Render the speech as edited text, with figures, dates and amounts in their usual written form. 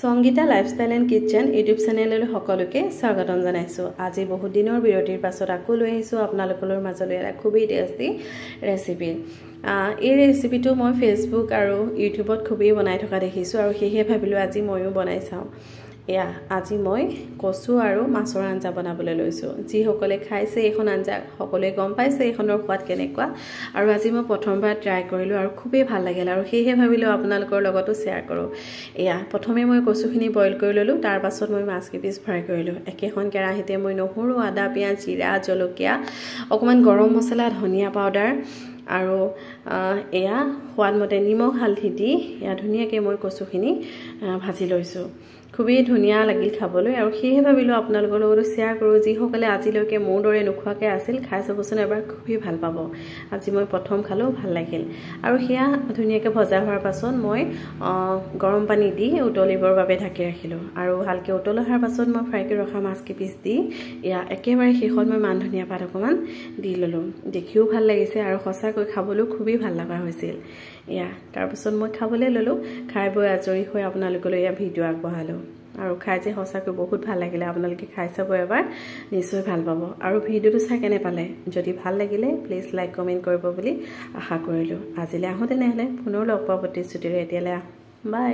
Sangeeta lifestyle and kitchen YouTube চেনেললৈ সকলোকে স্বাগতম জনাইছোঁ। আজি বহুত দিনৰ বিৰতিৰ পাছত আকৌ লৈ আহিছোঁ আপোনালোকৰ মাজলৈ এটা খুবেই টেষ্টি ৰেচিপি। এই ৰেচিপিটো মই ফেচবুক আৰু ইউটিউবত খুবেই বনাই থকা দেখিছোঁ আৰু সেয়েহে ভাবিলোঁ আজি ময়ো বনাই চাওঁ। আজি মই কচু আৰু মাছৰ আঞ্জা বনাবলৈ লৈছোঁ। যিসকলে খাইছে এইখন আঞ্জা সকলোৱে গম পাইছে এইখনৰ সোৱাদ কেনেকুৱা, আৰু আজি মই প্ৰথমবাৰ ট্ৰাই কৰিলোঁ আৰু খুবেই ভাল লাগিল আৰু সেয়েহে ভাবিলোঁ আপোনালোকৰ লগতো শ্বেয়াৰ কৰোঁ। প্ৰথমে মই কচুখিনি বইল কৰি ল'লোঁ, তাৰ পাছত মই মাছকেইপিচ ফ্ৰাই কৰিলোঁ। একেখন কেৰাহীতে মই নহৰু, আদা, পিঁয়াজ, জিৰা, জলকীয়া, অকণমান গৰম মছলা, ধনিয়া পাউডাৰ আৰু সোৱাদমতে নিমখ হালধি দি ধুনীয়াকৈ মই কচুখিনি ভাজি লৈছোঁ। খুবেই ধুনীয়া লাগিল খাবলৈ আৰু সেয়েহে ভাবিলোঁ আপোনালোকৰ লগতো শ্বেয়াৰ কৰোঁ। যিসকলে আজিলৈকে মোৰ দৰে নোখোৱাকৈ আছিল, খাই চাবচোন এবাৰ, খুবেই ভাল পাব। আজি মই প্ৰথম খালোঁ, ভাল লাগিল। আৰু সেয়া ধুনীয়াকৈ ভজা হোৱাৰ পাছত মই গৰম পানী দি উতলিবৰ বাবে ঢাকি ৰাখিলোঁ আৰু ভালকৈ উতল অহাৰ পাছত মই ফ্ৰাই কৰি ৰখা মাছকেইপিচ দি একেবাৰে শেষত মই মান ধনিয়া পাত অকণমান দি ল'লোঁ। দেখিও ভাল লাগিছে আৰু সঁচাকৈ খাবলৈও খুবেই ভাল লগা হৈছিল। তাৰপিছত মই খাবলৈ ল'লোঁ। খাই বৈ আজৰি হৈ আপোনালোকলৈ ভিডিঅ' আগবঢ়ালোঁ আৰু খাই যে সঁচাকৈ বহুত ভাল লাগিলে। আপোনালোকে খাই চাব এবাৰ, নিশ্চয় ভাল পাব। আৰু ভিডিঅ'টো চাই কেনে পালে, যদি ভাল লাগিলে প্লিজ লাইক কমেণ্ট কৰিব বুলি আশা কৰিলোঁ। আজিলৈ আহোঁ তেনেহ'লে, পুনৰ লগ পোৱা প্ৰতিশ্ৰুতিৰে। এতিয়ালৈ বাই।